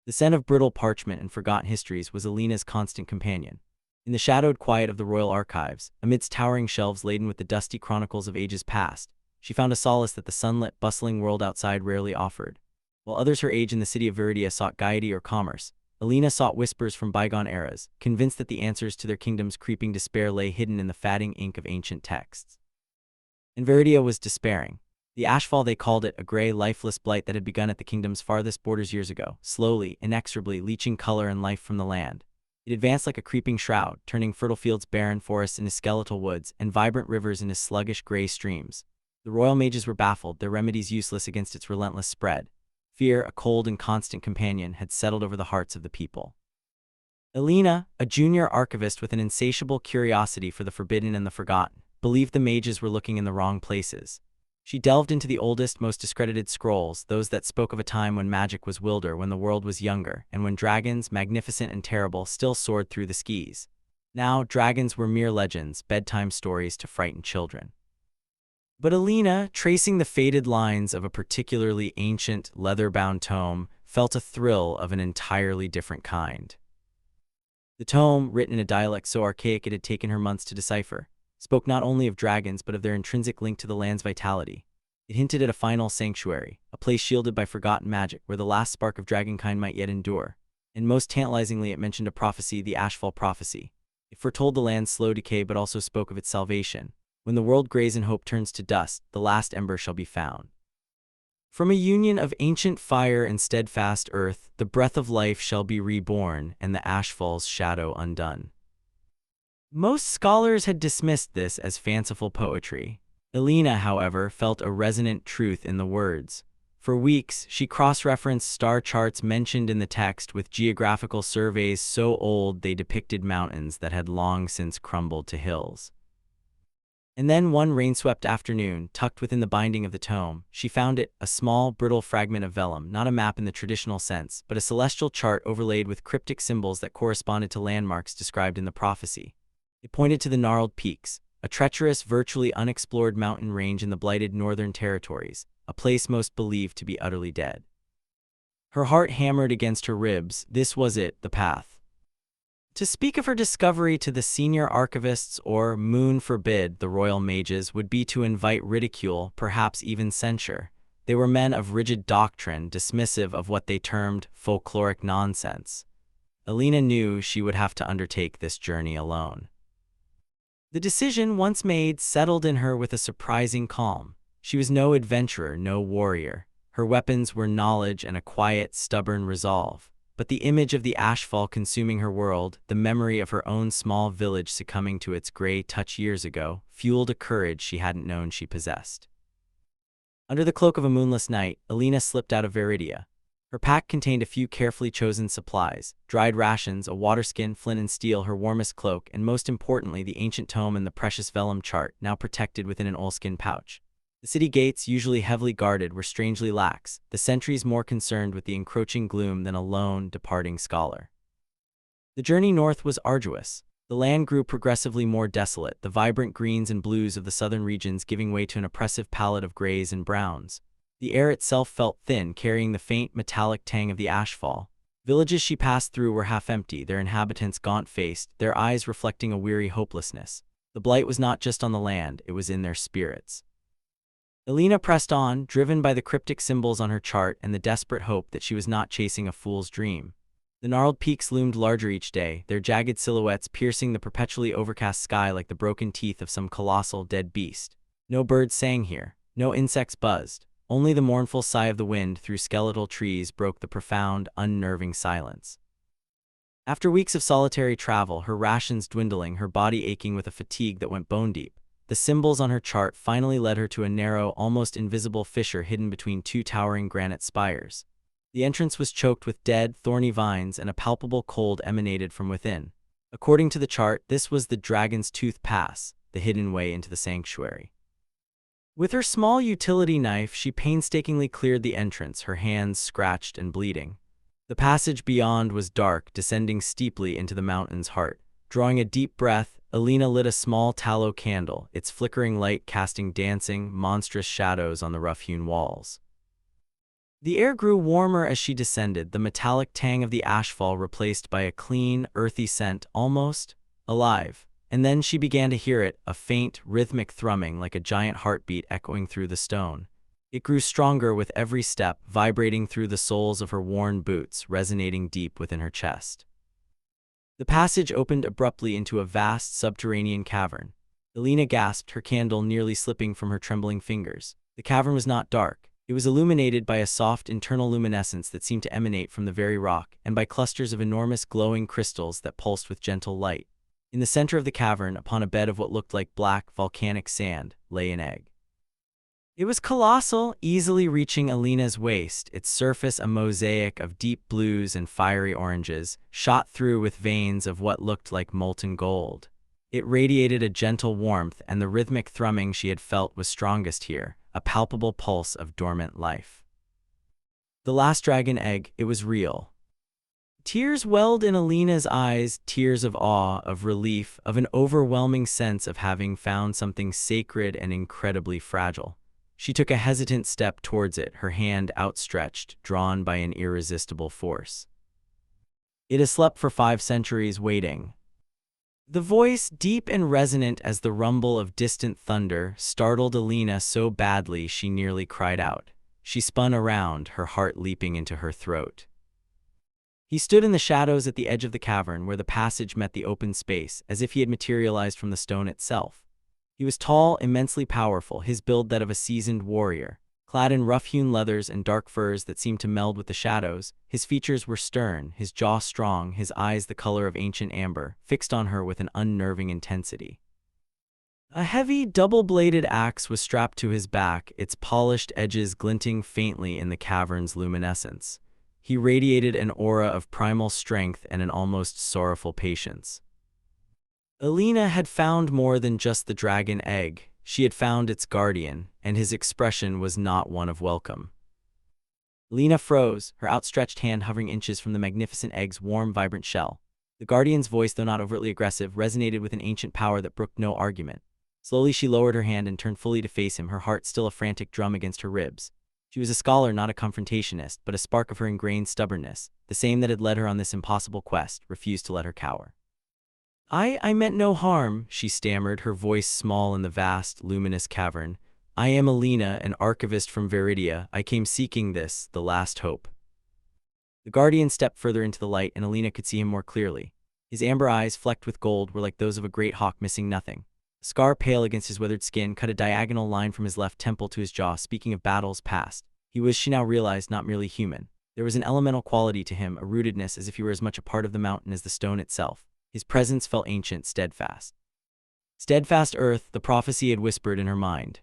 The scent of brittle parchment and forgotten histories was Elina's constant companion. In the shadowed quiet of the royal archives, amidst towering shelves laden with the dusty chronicles of ages past, she found a solace that the sunlit, bustling world outside rarely offered. While others her age in the city of Viridia sought gaiety or commerce, Elina sought whispers from bygone eras, convinced that the answers to their kingdom's creeping despair lay hidden in the fatting ink of ancient texts. And Viridia was despairing. The Ashfall, they called it, a gray, lifeless blight that had begun at the kingdom's farthest borders years ago, slowly, inexorably leaching color and life from the land. It advanced like a creeping shroud, turning fertile fields, barren forests into skeletal woods, and vibrant rivers into sluggish gray streams. The royal mages were baffled, their remedies useless against its relentless spread. Fear, a cold and constant companion, had settled over the hearts of the people. Elina, a junior archivist with an insatiable curiosity for the forbidden and the forgotten, believed the mages were looking in the wrong places. She delved into the oldest, most discredited scrolls, those that spoke of a time when magic was wilder, when the world was younger, and when dragons, magnificent and terrible, still soared through the skies. Now, dragons were mere legends, bedtime stories to frighten children. But Elina, tracing the faded lines of a particularly ancient, leather-bound tome, felt a thrill of an entirely different kind. The tome, written in a dialect so archaic it had taken her months to decipher, spoke not only of dragons but of their intrinsic link to the land's vitality. It hinted at a final sanctuary, a place shielded by forgotten magic where the last spark of dragonkind might yet endure. And most tantalizingly, it mentioned a prophecy, the Ashfall prophecy. It foretold the land's slow decay but also spoke of its salvation. When the world grays and hope turns to dust, the last ember shall be found. From a union of ancient fire and steadfast earth, the breath of life shall be reborn, and the Ashfall's shadow undone. Most scholars had dismissed this as fanciful poetry. Elina, however, felt a resonant truth in the words. For weeks, she cross-referenced star charts mentioned in the text with geographical surveys so old they depicted mountains that had long since crumbled to hills. And then one rain-swept afternoon, tucked within the binding of the tome, she found it, a small, brittle fragment of vellum, not a map in the traditional sense, but a celestial chart overlaid with cryptic symbols that corresponded to landmarks described in the prophecy. It pointed to the gnarled peaks, a treacherous, virtually unexplored mountain range in the blighted northern territories, a place most believed to be utterly dead. Her heart hammered against her ribs. This was it, the path. To speak of her discovery to the senior archivists or, moon forbid, the royal mages, would be to invite ridicule, perhaps even censure. They were men of rigid doctrine, dismissive of what they termed folkloric nonsense. Elina knew she would have to undertake this journey alone. The decision, once made, settled in her with a surprising calm. She was no adventurer, no warrior. Her weapons were knowledge and a quiet, stubborn resolve. But the image of the Ashfall consuming her world, the memory of her own small village succumbing to its gray touch years ago, fueled a courage she hadn't known she possessed. Under the cloak of a moonless night, Elina slipped out of Viridia. Her pack contained a few carefully chosen supplies, dried rations, a waterskin, flint and steel, her warmest cloak, and most importantly the ancient tome and the precious vellum chart, now protected within an oilskin pouch. The city gates, usually heavily guarded, were strangely lax, the sentries more concerned with the encroaching gloom than a lone, departing scholar. The journey north was arduous. The land grew progressively more desolate, the vibrant greens and blues of the southern regions giving way to an oppressive palette of grays and browns. The air itself felt thin, carrying the faint, metallic tang of the Ashfall. Villages she passed through were half empty, their inhabitants gaunt-faced, their eyes reflecting a weary hopelessness. The blight was not just on the land, it was in their spirits. Elina pressed on, driven by the cryptic symbols on her chart and the desperate hope that she was not chasing a fool's dream. The gnarled peaks loomed larger each day, their jagged silhouettes piercing the perpetually overcast sky like the broken teeth of some colossal, dead beast. No birds sang here, no insects buzzed. Only the mournful sigh of the wind through skeletal trees broke the profound, unnerving silence. After weeks of solitary travel, her rations dwindling, her body aching with a fatigue that went bone-deep, the symbols on her chart finally led her to a narrow, almost invisible fissure hidden between two towering granite spires. The entrance was choked with dead, thorny vines, and a palpable cold emanated from within. According to the chart, this was the Dragon's Tooth Pass, the hidden way into the sanctuary. With her small utility knife, she painstakingly cleared the entrance, her hands scratched and bleeding. The passage beyond was dark, descending steeply into the mountain's heart. Drawing a deep breath, Elina lit a small tallow candle, its flickering light casting dancing, monstrous shadows on the rough-hewn walls. The air grew warmer as she descended, the metallic tang of the ashfall replaced by a clean, earthy scent, almost alive. And then she began to hear it, a faint, rhythmic thrumming like a giant heartbeat echoing through the stone. It grew stronger with every step, vibrating through the soles of her worn boots, resonating deep within her chest. The passage opened abruptly into a vast subterranean cavern. Elina gasped, her candle nearly slipping from her trembling fingers. The cavern was not dark. It was illuminated by a soft internal luminescence that seemed to emanate from the very rock, and by clusters of enormous glowing crystals that pulsed with gentle light. In the center of the cavern, upon a bed of what looked like black, volcanic sand, lay an egg. It was colossal, easily reaching Elina's waist, its surface a mosaic of deep blues and fiery oranges, shot through with veins of what looked like molten gold. It radiated a gentle warmth, and the rhythmic thrumming she had felt was strongest here, a palpable pulse of dormant life. The last dragon egg, it was real. Tears welled in Elina's eyes, tears of awe, of relief, of an overwhelming sense of having found something sacred and incredibly fragile. She took a hesitant step towards it, her hand outstretched, drawn by an irresistible force. It has slept for 5 centuries, waiting. The voice, deep and resonant as the rumble of distant thunder, startled Elina so badly she nearly cried out. She spun around, her heart leaping into her throat. He stood in the shadows at the edge of the cavern where the passage met the open space, as if he had materialized from the stone itself. He was tall, immensely powerful, his build that of a seasoned warrior. Clad in rough-hewn leathers and dark furs that seemed to meld with the shadows, his features were stern, his jaw strong, his eyes the color of ancient amber, fixed on her with an unnerving intensity. A heavy, double-bladed axe was strapped to his back, its polished edges glinting faintly in the cavern's luminescence. He radiated an aura of primal strength and an almost sorrowful patience. Elina had found more than just the dragon egg. She had found its guardian, and his expression was not one of welcome. Elina froze, her outstretched hand hovering inches from the magnificent egg's warm, vibrant shell. The guardian's voice, though not overtly aggressive, resonated with an ancient power that brooked no argument. Slowly she lowered her hand and turned fully to face him, her heart still a frantic drum against her ribs. She was a scholar, not a confrontationist, but a spark of her ingrained stubbornness, the same that had led her on this impossible quest, refused to let her cower. I meant no harm, she stammered, her voice small in the vast, luminous cavern. I am Elina, an archivist from Viridia. I came seeking this, the last hope. The guardian stepped further into the light, and Elina could see him more clearly. His amber eyes, flecked with gold, were like those of a great hawk missing nothing. A scar pale against his withered skin cut a diagonal line from his left temple to his jaw. Speaking of battles past, he was, she now realized, not merely human. There was an elemental quality to him, a rootedness as if he were as much a part of the mountain as the stone itself. His presence felt ancient, steadfast. Steadfast earth, the prophecy had whispered in her mind.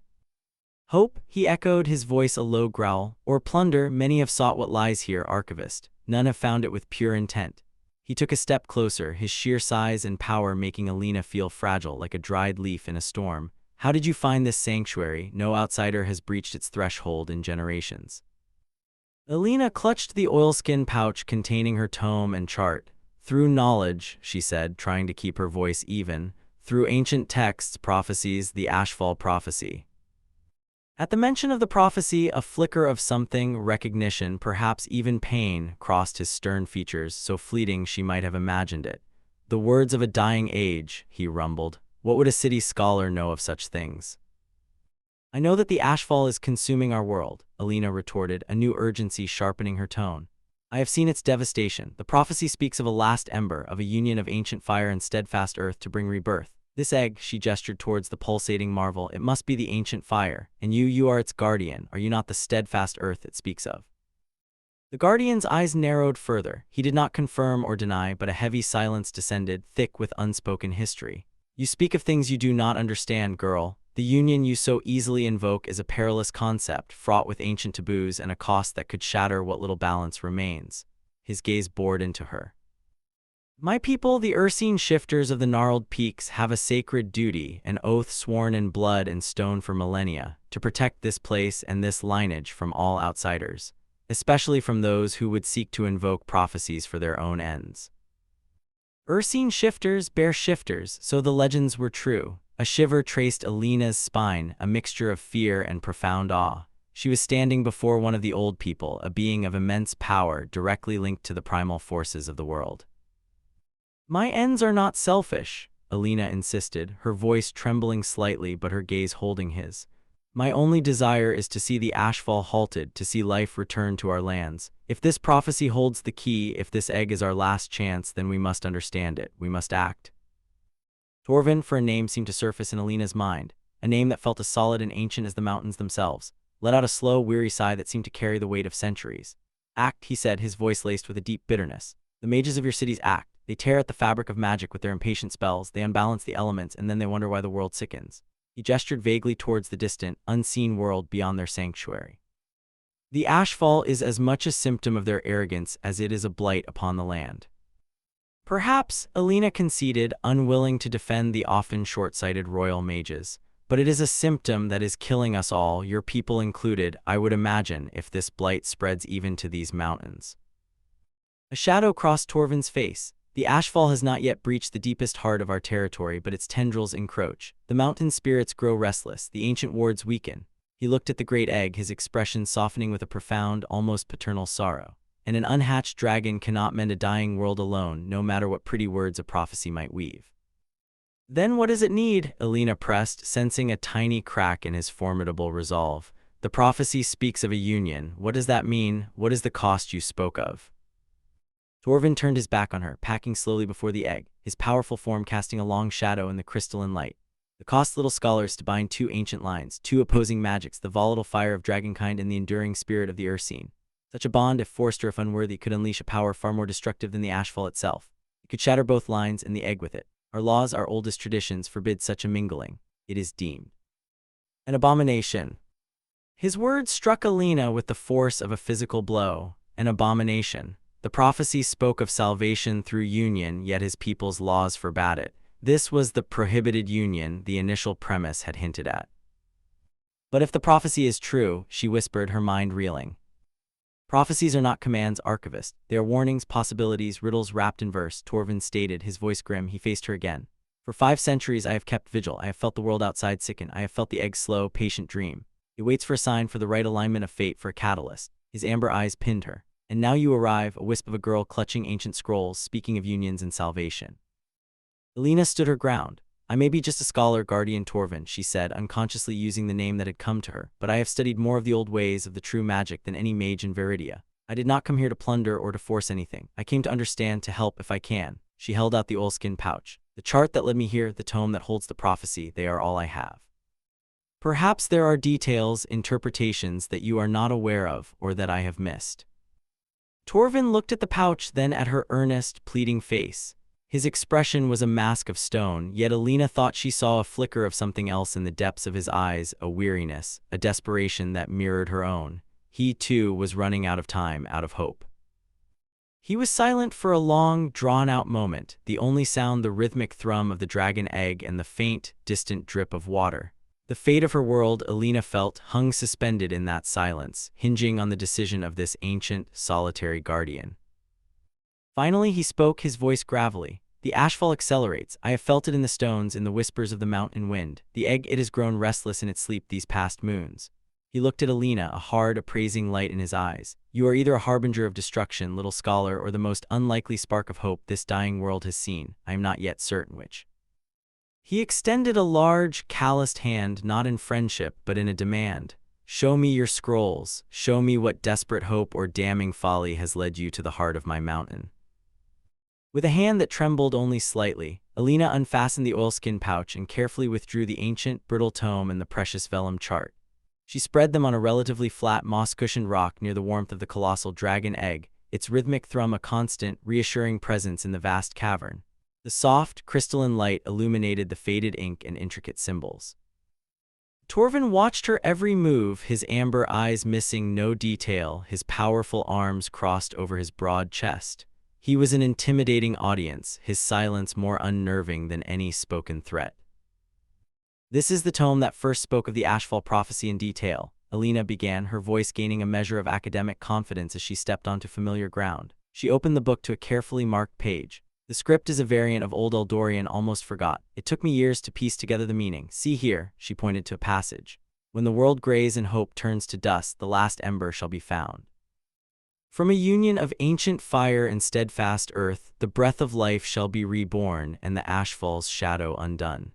Hope, he echoed, his voice a low growl. Or plunder, many have sought what lies here, archivist. None have found it with pure intent. He took a step closer, his sheer size and power making Elina feel fragile like a dried leaf in a storm. How did you find this sanctuary? No outsider has breached its threshold in generations. Elina clutched the oilskin pouch containing her tome and chart. Through knowledge, she said, trying to keep her voice even, through ancient texts, prophecies, the Ashfall prophecy. At the mention of the prophecy, a flicker of something, recognition, perhaps even pain, crossed his stern features, so fleeting she might have imagined it. The words of a dying age, he rumbled. What would a city scholar know of such things? I know that the Ashfall is consuming our world, Elina retorted, a new urgency sharpening her tone. I have seen its devastation. The prophecy speaks of a last ember, of a union of ancient fire and steadfast earth to bring rebirth. This egg, she gestured towards the pulsating marvel, it must be the ancient fire, and you are its guardian, are you not the steadfast earth it speaks of? The guardian's eyes narrowed further. He did not confirm or deny, but a heavy silence descended, thick with unspoken history. You speak of things you do not understand, girl. The union you so easily invoke is a perilous concept, fraught with ancient taboos and a cost that could shatter what little balance remains. His gaze bored into her. My people, the unseen shifters of the gnarled peaks, have a sacred duty, an oath sworn in blood and stone for millennia, to protect this place and this lineage from all outsiders, especially from those who would seek to invoke prophecies for their own ends. Unseen shifters bear shifters, so the legends were true. A shiver traced Elina's spine, a mixture of fear and profound awe. She was standing before one of the old people, a being of immense power directly linked to the primal forces of the world. "My ends are not selfish," Elina insisted, her voice trembling slightly but her gaze holding his. "My only desire is to see the Ashfall halted, to see life return to our lands. If this prophecy holds the key, if this egg is our last chance, then we must understand it. We must act." Torvin, for a name, seemed to surface in Elina's mind, a name that felt as solid and ancient as the mountains themselves. Let out a slow, weary sigh that seemed to carry the weight of centuries. "Act," he said, his voice laced with a deep bitterness. "The mages of your cities act. They tear at the fabric of magic with their impatient spells, they unbalance the elements, and then they wonder why the world sickens." He gestured vaguely towards the distant, unseen world beyond their sanctuary. "The Ashfall is as much a symptom of their arrogance as it is a blight upon the land." "Perhaps," Elina conceded, unwilling to defend the often short-sighted royal mages. "But it is a symptom that is killing us all, your people included, I would imagine, if this blight spreads even to these mountains." A shadow crossed Torvin's face. "The Ashfall has not yet breached the deepest heart of our territory, but its tendrils encroach. The mountain spirits grow restless, the ancient wards weaken." He looked at the great egg, his expression softening with a profound, almost paternal sorrow. "And an unhatched dragon cannot mend a dying world alone, no matter what pretty words a prophecy might weave." "Then what does it need?" Elina pressed, sensing a tiny crack in his formidable resolve. "The prophecy speaks of a union. What does that mean? What is the cost you spoke of?" Torvin turned his back on her, packing slowly before the egg, his powerful form casting a long shadow in the crystalline light. "The cost, little scholars, to bind two ancient lines, two opposing magics, the volatile fire of dragonkind and the enduring spirit of the Ursine. Such a bond, if forced or if unworthy, could unleash a power far more destructive than the Ashfall itself. It could shatter both lines and the egg with it. Our laws, our oldest traditions, forbid such a mingling. It is deemed an abomination." His words struck Elina with the force of a physical blow. An abomination. The prophecy spoke of salvation through union, yet his people's laws forbade it. This was the prohibited union the initial premise had hinted at. "But if the prophecy is true," she whispered, her mind reeling. "Prophecies are not commands, archivist. They are warnings, possibilities, riddles wrapped in verse," Torvin stated, his voice grim. He faced her again. "For 5 centuries I have kept vigil. I have felt the world outside sicken. I have felt the egg's slow, patient dream. It waits for a sign, for the right alignment of fate, for a catalyst." His amber eyes pinned her. "And now you arrive, a wisp of a girl clutching ancient scrolls, speaking of unions and salvation." Elina stood her ground. "I may be just a scholar, guardian Torvin," she said, unconsciously using the name that had come to her, "but I have studied more of the old ways of the true magic than any mage in Viridia. I did not come here to plunder or to force anything. I came to understand, to help if I can." She held out the oilskin pouch. "The chart that led me here, the tome that holds the prophecy, they are all I have. Perhaps there are details, interpretations that you are not aware of, or that I have missed." Torvin looked at the pouch, then at her earnest, pleading face. His expression was a mask of stone, yet Elina thought she saw a flicker of something else in the depths of his eyes, a weariness, a desperation that mirrored her own. He, too, was running out of time, out of hope. He was silent for a long, drawn-out moment, the only sound the rhythmic thrum of the dragon egg and the faint, distant drip of water. The fate of her world, Elina felt, hung suspended in that silence, hinging on the decision of this ancient, solitary guardian. Finally he spoke, his voice gravelly. "The Ashfall accelerates. I have felt it in the stones, in the whispers of the mountain wind. The egg, it has grown restless in its sleep these past moons." He looked at Elina, a hard, appraising light in his eyes. "You are either a harbinger of destruction, little scholar, or the most unlikely spark of hope this dying world has seen. I am not yet certain which." He extended a large, calloused hand, not in friendship, but in a demand. "Show me your scrolls. Show me what desperate hope or damning folly has led you to the heart of my mountain." With a hand that trembled only slightly, Elina unfastened the oilskin pouch and carefully withdrew the ancient, brittle tome and the precious vellum chart. She spread them on a relatively flat, moss-cushioned rock near the warmth of the colossal dragon egg, its rhythmic thrum a constant, reassuring presence in the vast cavern. The soft, crystalline light illuminated the faded ink and intricate symbols. Torvin watched her every move, his amber eyes missing no detail, his powerful arms crossed over his broad chest. He was an intimidating audience, his silence more unnerving than any spoken threat. "This is the tome that first spoke of the Ashfall prophecy in detail," Elina began, her voice gaining a measure of academic confidence as she stepped onto familiar ground. She opened the book to a carefully marked page. "The script is a variant of Old Eldorian almost forgot. It took me years to piece together the meaning. See here," she pointed to a passage. When the world grays and hope turns to dust, the last ember shall be found. From a union of ancient fire and steadfast earth, the breath of life shall be reborn, and the Ashfall's shadow undone.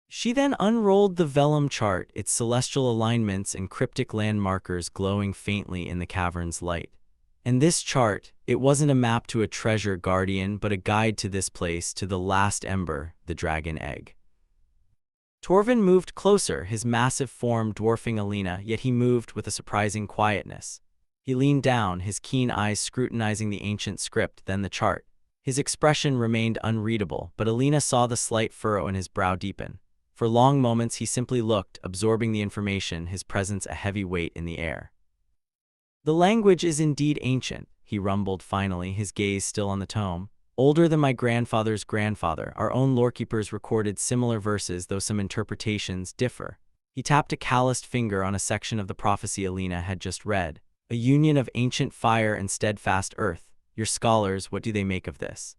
She then unrolled the vellum chart, its celestial alignments and cryptic landmarkers glowing faintly in the cavern's light. And this chart, it wasn't a map to a treasure guardian, but a guide to this place, to the last ember, the dragon egg. Torvin moved closer, his massive form dwarfing Elina, yet he moved with a surprising quietness. He leaned down, his keen eyes scrutinizing the ancient script, then the chart. His expression remained unreadable, but Elina saw the slight furrow in his brow deepen. For long moments he simply looked, absorbing the information, his presence a heavy weight in the air. "The language is indeed ancient," he rumbled finally, his gaze still on the tome. "Older than my grandfather's grandfather. Our own lorekeepers recorded similar verses, though some interpretations differ." He tapped a calloused finger on a section of the prophecy Elina had just read. "A union of ancient fire and steadfast earth. Your scholars, what do they make of this?"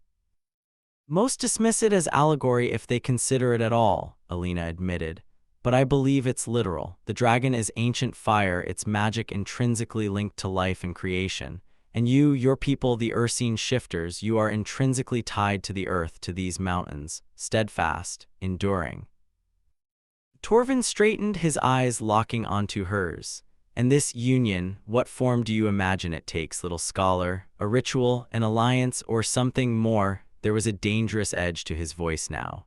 "Most dismiss it as allegory if they consider it at all," Elina admitted. "But I believe it's literal. The dragon is ancient fire, its magic intrinsically linked to life and creation. And you, your people, the unseen shifters, you are intrinsically tied to the earth, to these mountains, steadfast, enduring." Torvin straightened, his eyes locking onto hers. "And this union, what form do you imagine it takes, little scholar? A ritual, an alliance, or something more?" There was a dangerous edge to his voice now.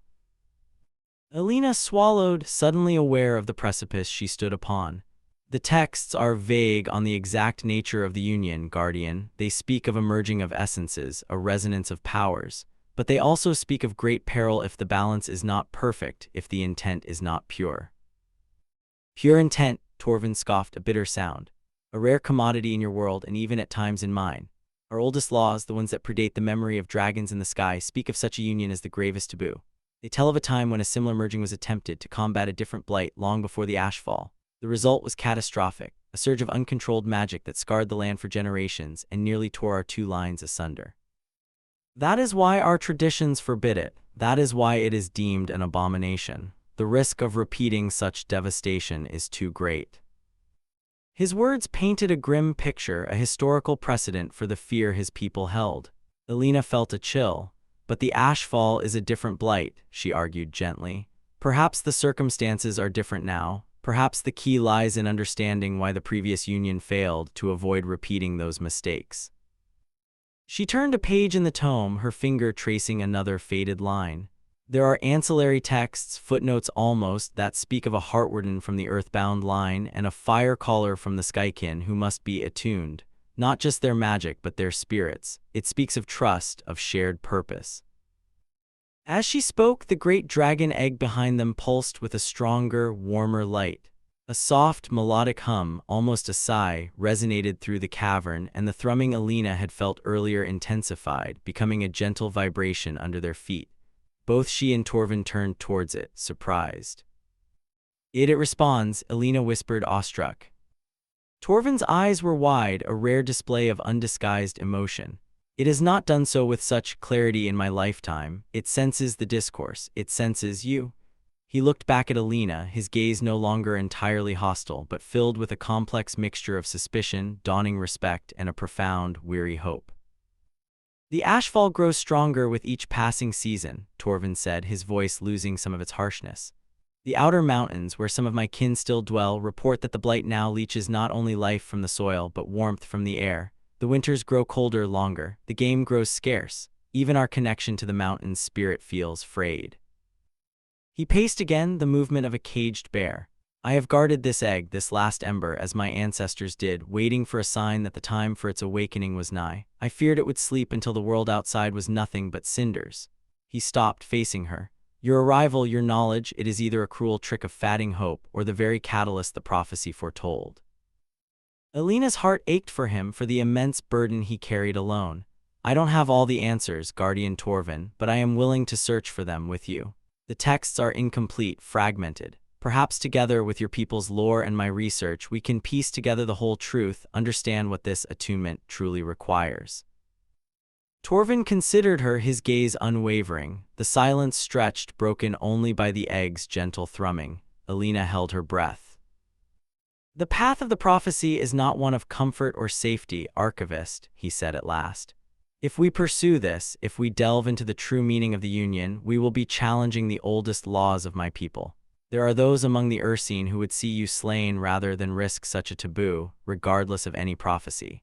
Elina swallowed, suddenly aware of the precipice she stood upon. "The texts are vague on the exact nature of the union, Guardian. They speak of a merging of essences, a resonance of powers. But they also speak of great peril if the balance is not perfect, if the intent is not pure." "Pure intent," Torvin scoffed, a bitter sound. "A rare commodity in your world, and even at times in mine. Our oldest laws, the ones that predate the memory of dragons in the sky, speak of such a union as the gravest taboo. They tell of a time when a similar merging was attempted to combat a different blight long before the Ashfall. The result was catastrophic, a surge of uncontrolled magic that scarred the land for generations and nearly tore our two lines asunder. That is why our traditions forbid it. That is why it is deemed an abomination. The risk of repeating such devastation is too great." His words painted a grim picture, a historical precedent for the fear his people held. Elina felt a chill. "But the Ashfall is a different blight," she argued gently. "Perhaps the circumstances are different now. Perhaps the key lies in understanding why the previous union failed, to avoid repeating those mistakes." She turned a page in the tome, her finger tracing another faded line. "There are ancillary texts, footnotes almost, that speak of a heartwarden from the earthbound line and a fire caller from the skykin who must be attuned. Not just their magic, but their spirits. It speaks of trust, of shared purpose." As she spoke, the great dragon egg behind them pulsed with a stronger, warmer light. A soft, melodic hum, almost a sigh, resonated through the cavern, and the thrumming Elina had felt earlier intensified, becoming a gentle vibration under their feet. Both she and Torvin turned towards it, surprised. It responds," Elina whispered, awestruck. Torvin's eyes were wide, a rare display of undisguised emotion. "It has not done so with such clarity in my lifetime. It senses the discourse. It senses you." He looked back at Elina, his gaze no longer entirely hostile, but filled with a complex mixture of suspicion, dawning respect, and a profound, weary hope. "The Ashfall grows stronger with each passing season," Torvin said, his voice losing some of its harshness. "The outer mountains, where some of my kin still dwell, report that the blight now leeches not only life from the soil, but warmth from the air. The winters grow colder longer, the game grows scarce. Even our connection to the mountain's spirit feels frayed." He paced again, the movement of a caged bear. "I have guarded this egg, this last ember, as my ancestors did, waiting for a sign that the time for its awakening was nigh. I feared it would sleep until the world outside was nothing but cinders." He stopped, facing her. "Your arrival, your knowledge, it is either a cruel trick of fatting hope, or the very catalyst the prophecy foretold." Elina's heart ached for him, for the immense burden he carried alone. "I don't have all the answers, Guardian Torvin, but I am willing to search for them with you. The texts are incomplete, fragmented. Perhaps together with your people's lore and my research, we can piece together the whole truth, understand what this attunement truly requires." Torvin considered her, his gaze unwavering. The silence stretched, broken only by the egg's gentle thrumming. Elina held her breath. "The path of the prophecy is not one of comfort or safety, archivist," he said at last. "If we pursue this, if we delve into the true meaning of the Union, we will be challenging the oldest laws of my people. There are those among the Ursine who would see you slain rather than risk such a taboo, regardless of any prophecy."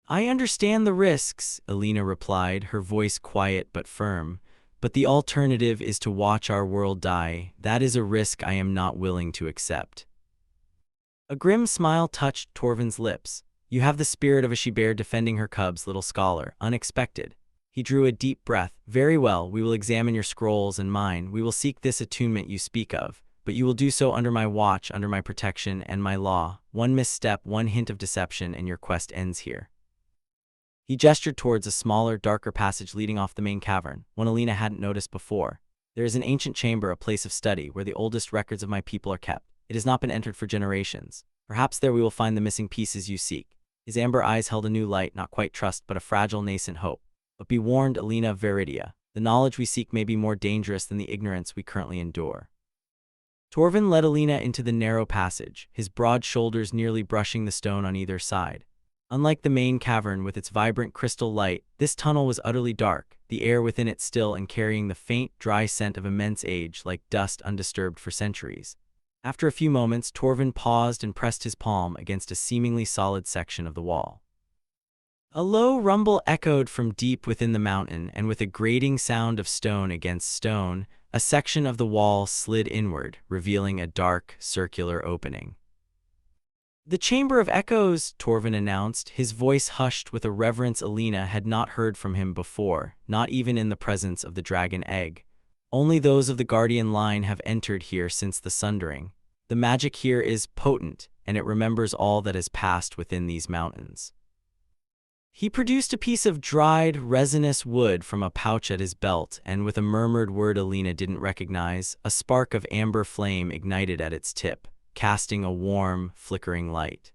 "I understand the risks," Elina replied, her voice quiet but firm. "But the alternative is to watch our world die. That is a risk I am not willing to accept." A grim smile touched Torvin's lips. "You have the spirit of a she-bear defending her cubs, little scholar. Unexpected." He drew a deep breath. "Very well, we will examine your scrolls and mine. We will seek this attunement you speak of. But you will do so under my watch, under my protection, and my law. One misstep, one hint of deception, and your quest ends here." He gestured towards a smaller, darker passage leading off the main cavern, one Elina hadn't noticed before. "There is an ancient chamber, a place of study, where the oldest records of my people are kept. It has not been entered for generations. Perhaps there we will find the missing pieces you seek." His amber eyes held a new light, not quite trust, but a fragile, nascent hope. "But be warned, Elina of Veridia. The knowledge we seek may be more dangerous than the ignorance we currently endure." Torvin led Elina into the narrow passage, his broad shoulders nearly brushing the stone on either side. Unlike the main cavern with its vibrant crystal light, this tunnel was utterly dark, the air within it still and carrying the faint, dry scent of immense age, like dust undisturbed for centuries. After a few moments, Torvin paused and pressed his palm against a seemingly solid section of the wall. A low rumble echoed from deep within the mountain, and with a grating sound of stone against stone, a section of the wall slid inward, revealing a dark, circular opening. "The Chamber of Echoes," Torvin announced, his voice hushed with a reverence Elina had not heard from him before, not even in the presence of the dragon egg. "Only those of the Guardian line have entered here since the Sundering. The magic here is potent, and it remembers all that has passed within these mountains." He produced a piece of dried, resinous wood from a pouch at his belt, and with a murmured word Elina didn't recognize, a spark of amber flame ignited at its tip, casting a warm, flickering light.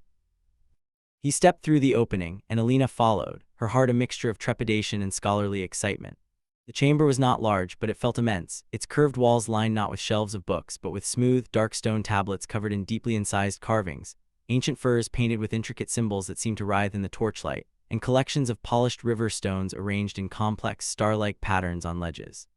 He stepped through the opening, and Elina followed, her heart a mixture of trepidation and scholarly excitement. The chamber was not large, but it felt immense, its curved walls lined not with shelves of books, but with smooth, dark stone tablets covered in deeply incised carvings, ancient firs painted with intricate symbols that seemed to writhe in the torchlight, and collections of polished river stones arranged in complex, star-like patterns on ledges.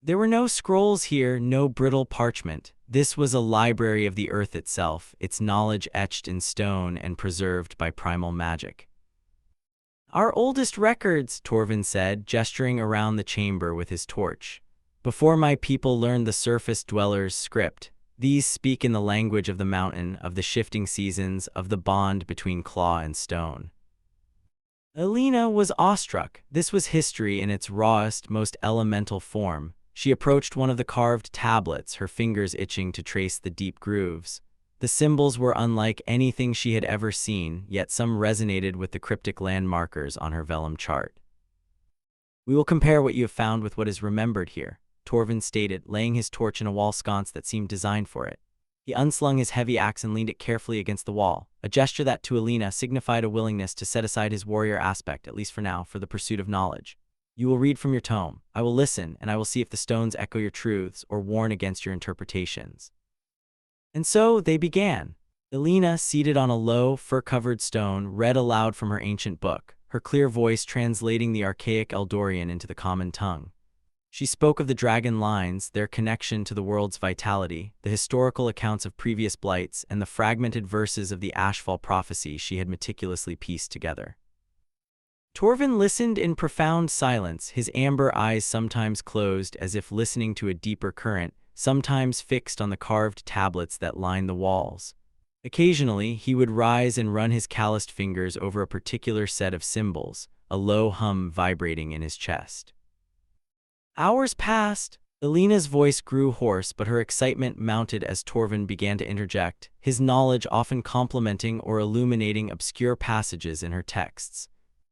There were no scrolls here, no brittle parchment. This was a library of the earth itself, its knowledge etched in stone and preserved by primal magic. "Our oldest records," Torvin said, gesturing around the chamber with his torch. "Before my people learned the surface dwellers' script, these speak in the language of the mountain, of the shifting seasons, of the bond between claw and stone." Elina was awestruck. This was history in its rawest, most elemental form. She approached one of the carved tablets, her fingers itching to trace the deep grooves. The symbols were unlike anything she had ever seen, yet some resonated with the cryptic landmarkers on her vellum chart. "We will compare what you have found with what is remembered here," Torvin stated, laying his torch in a wall sconce that seemed designed for it. He unslung his heavy axe and leaned it carefully against the wall, a gesture that to Elina signified a willingness to set aside his warrior aspect, at least for now, for the pursuit of knowledge. "You will read from your tome. I will listen, and I will see if the stones echo your truths or warn against your interpretations." And so they began. Elina, seated on a low, fur-covered stone, read aloud from her ancient book, her clear voice translating the archaic Eldorian into the common tongue. She spoke of the dragon lines, their connection to the world's vitality, the historical accounts of previous blights, and the fragmented verses of the Ashfall prophecy she had meticulously pieced together. Torvin listened in profound silence, his amber eyes sometimes closed as if listening to a deeper current, sometimes fixed on the carved tablets that lined the walls. Occasionally, he would rise and run his calloused fingers over a particular set of symbols, a low hum vibrating in his chest. Hours passed. Elina's voice grew hoarse, but her excitement mounted as Torvin began to interject, his knowledge often complementing or illuminating obscure passages in her texts.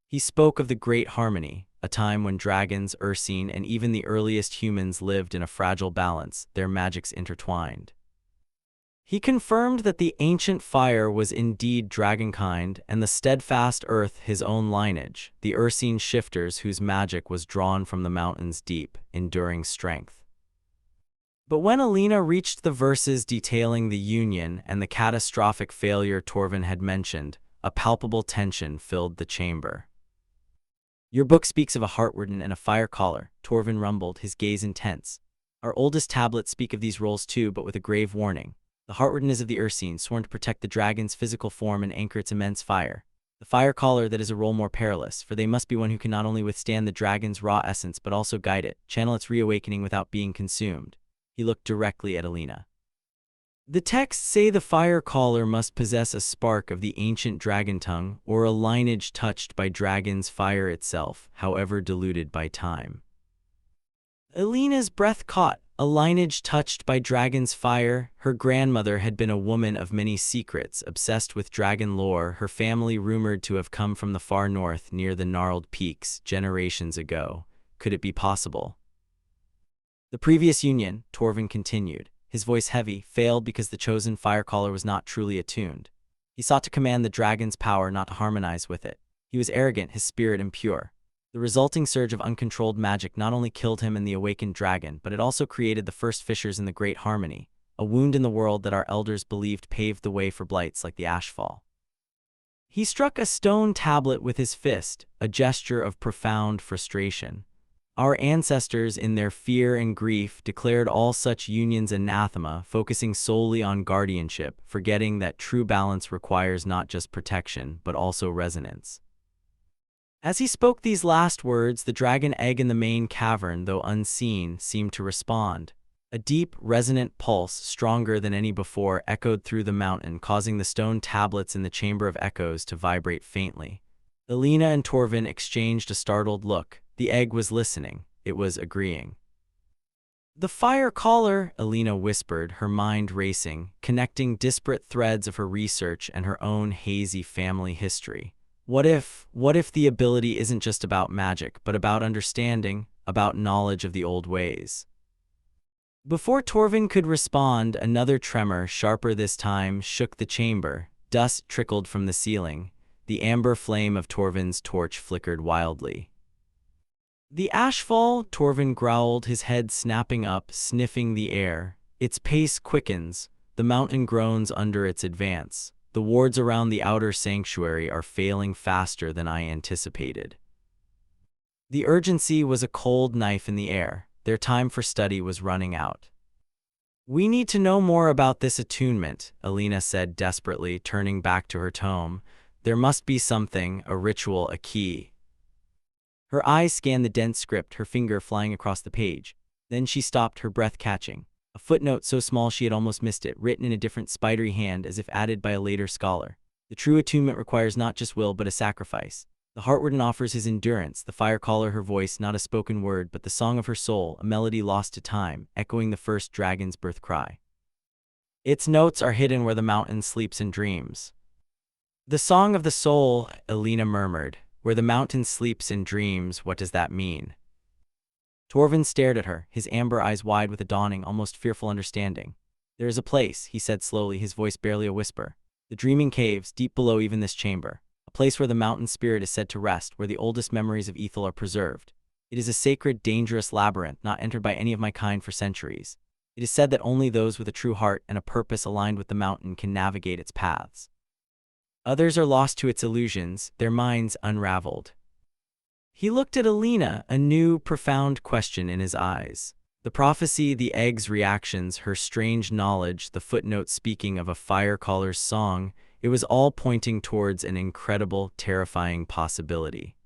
He spoke of the Great Harmony, a time when dragons, Ursine, and even the earliest humans lived in a fragile balance, their magics intertwined. He confirmed that the ancient fire was indeed dragonkind, and the steadfast earth his own lineage, the Ursine shifters whose magic was drawn from the mountain's deep, enduring strength. But when Elina reached the verses detailing the union and the catastrophic failure Torvin had mentioned, a palpable tension filled the chamber. "Your book speaks of a heartwarden and a fire caller," Torvin rumbled, his gaze intense. "Our oldest tablets speak of these roles too, but with a grave warning. The heartwarden is of the Ursine, sworn to protect the dragon's physical form and anchor its immense fire. The fire caller, that is a role more perilous, for they must be one who can not only withstand the dragon's raw essence but also guide it, channel its reawakening without being consumed." He looked directly at Elina. "The texts say the fire caller must possess a spark of the ancient dragon tongue, or a lineage touched by dragon's fire itself, however diluted by time." Elina's breath caught. A lineage touched by dragon's fire? Her grandmother had been a woman of many secrets, obsessed with dragon lore, her family rumored to have come from the far north near the gnarled peaks generations ago. Could it be possible? "The previous union," Torvin continued, his voice heavy, failed because the chosen firecaller was not truly attuned. He sought to command the dragon's power, not to harmonize with it. He was arrogant, his spirit impure. The resulting surge of uncontrolled magic not only killed him and the awakened dragon, but it also created the first fissures in the Great Harmony, a wound in the world that our elders believed paved the way for blights like the Ashfall. He struck a stone tablet with his fist, a gesture of profound frustration. "Our ancestors, in their fear and grief, declared all such unions anathema, focusing solely on guardianship, forgetting that true balance requires not just protection, but also resonance." As he spoke these last words, the dragon egg in the main cavern, though unseen, seemed to respond. A deep, resonant pulse, stronger than any before, echoed through the mountain, causing the stone tablets in the Chamber of Echoes to vibrate faintly. Elina and Torvin exchanged a startled look. The egg was listening. It was agreeing. "The fire caller," Elina whispered, her mind racing, connecting disparate threads of her research and her own hazy family history. What if the ability isn't just about magic, but about understanding, about knowledge of the old ways? Before Torvin could respond, another tremor, sharper this time, shook the chamber. Dust trickled from the ceiling. The amber flame of Torvin's torch flickered wildly. "The Ashfall," Torvin growled, his head snapping up, sniffing the air. "Its pace quickens. The mountain groans under its advance. The wards around the outer sanctuary are failing faster than I anticipated." The urgency was a cold knife in the air. Their time for study was running out. "We need to know more about this attunement," Elina said desperately, turning back to her tome. "There must be something, a ritual, a key." Her eyes scanned the dense script, her finger flying across the page. Then she stopped, her breath catching. A footnote so small she had almost missed it, written in a different spidery hand as if added by a later scholar. "The true attunement requires not just will but a sacrifice. The heartwarden offers his endurance, the fire caller her voice, not a spoken word but the song of her soul, a melody lost to time, echoing the first dragon's birth cry. Its notes are hidden where the mountain sleeps and dreams." "The song of the soul," Elina murmured. "Where the mountain sleeps and dreams, what does that mean?" Torvin stared at her, his amber eyes wide with a dawning, almost fearful understanding. "There is a place," he said slowly, his voice barely a whisper. "The dreaming caves, deep below even this chamber. A place where the mountain spirit is said to rest, where the oldest memories of Ethel are preserved. It is a sacred, dangerous labyrinth, not entered by any of my kind for centuries. It is said that only those with a true heart and a purpose aligned with the mountain can navigate its paths. Others are lost to its illusions, their minds unraveled." He looked at Elina, a new, profound question in his eyes. The prophecy, the egg's reactions, her strange knowledge, the footnote speaking of a fire caller's song, it was all pointing towards an incredible, terrifying possibility.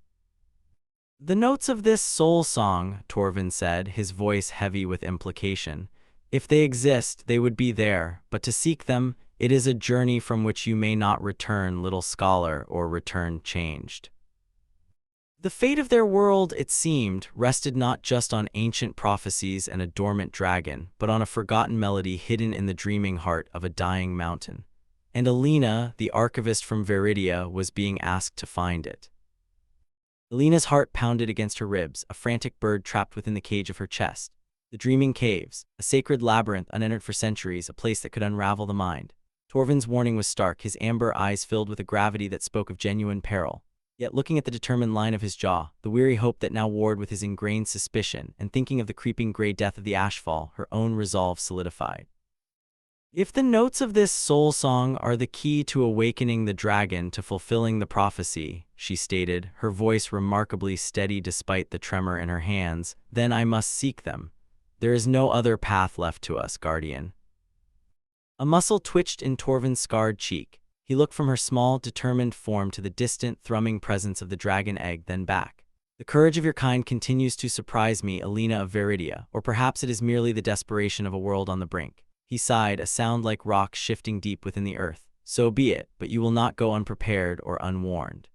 "The notes of this soul song," Torvin said, his voice heavy with implication. "If they exist, they would be there, but to seek them, it is a journey from which you may not return, little scholar, or return changed." The fate of their world, it seemed, rested not just on ancient prophecies and a dormant dragon, but on a forgotten melody hidden in the dreaming heart of a dying mountain. And Elina, the archivist from Viridia, was being asked to find it. Elina's heart pounded against her ribs, a frantic bird trapped within the cage of her chest. The dreaming caves, a sacred labyrinth unentered for centuries, a place that could unravel the mind. Torvin's warning was stark, his amber eyes filled with a gravity that spoke of genuine peril. Yet looking at the determined line of his jaw, the weary hope that now warred with his ingrained suspicion, and thinking of the creeping gray death of the Ashfall, her own resolve solidified. If the notes of this soul song are the key to awakening the dragon to fulfilling the prophecy, she stated, her voice remarkably steady despite the tremor in her hands, then I must seek them. There is no other path left to us, Guardian. A muscle twitched in Torvin's scarred cheek. He looked from her small, determined form to the distant, thrumming presence of the dragon egg, then back. The courage of your kind continues to surprise me, Elina of Veridia, or perhaps it is merely the desperation of a world on the brink. He sighed, a sound like rocks shifting deep within the earth. So be it, but you will not go unprepared or unwarned.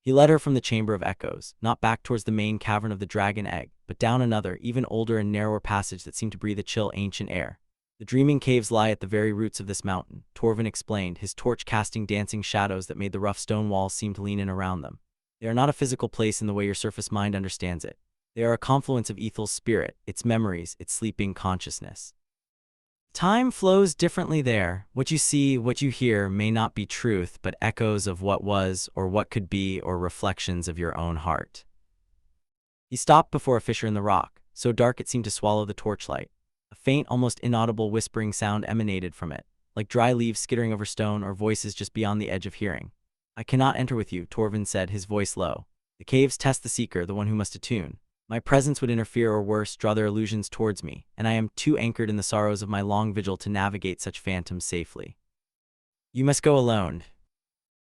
He led her from the chamber of echoes, not back towards the main cavern of the dragon egg, but down another, even older and narrower passage that seemed to breathe a chill, ancient air. The dreaming caves lie at the very roots of this mountain, Torvin explained, his torch casting dancing shadows that made the rough stone walls seem to lean in around them. They are not a physical place in the way your surface mind understands it. They are a confluence of Ethel's spirit, its memories, its sleeping consciousness. Time flows differently there. What you see, what you hear may not be truth, but echoes of what was, or what could be, or reflections of your own heart. He stopped before a fissure in the rock, so dark it seemed to swallow the torchlight. A faint, almost inaudible whispering sound emanated from it, like dry leaves skittering over stone or voices just beyond the edge of hearing. I cannot enter with you, Torvin said, his voice low. The caves test the seeker, the one who must attune. My presence would interfere or worse, draw their illusions towards me, and I am too anchored in the sorrows of my long vigil to navigate such phantoms safely. You must go alone.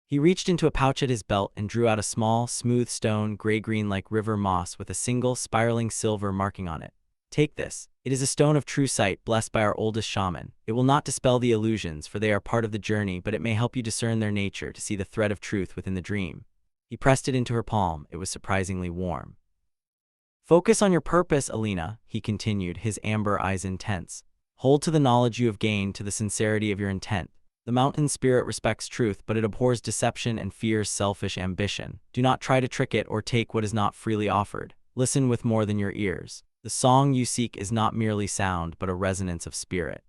He reached into a pouch at his belt and drew out a small, smooth stone, gray-green like river moss with a single, spiraling silver marking on it. Take this. It is a stone of true sight, blessed by our oldest shaman. It will not dispel the illusions, for they are part of the journey, but it may help you discern their nature, to see the thread of truth within the dream. He pressed it into her palm. It was surprisingly warm. Focus on your purpose, Elina, he continued, his amber eyes intense. Hold to the knowledge you have gained, to the sincerity of your intent. The mountain spirit respects truth, but it abhors deception and fears selfish ambition. Do not try to trick it or take what is not freely offered. Listen with more than your ears. The song you seek is not merely sound, but a resonance of spirit.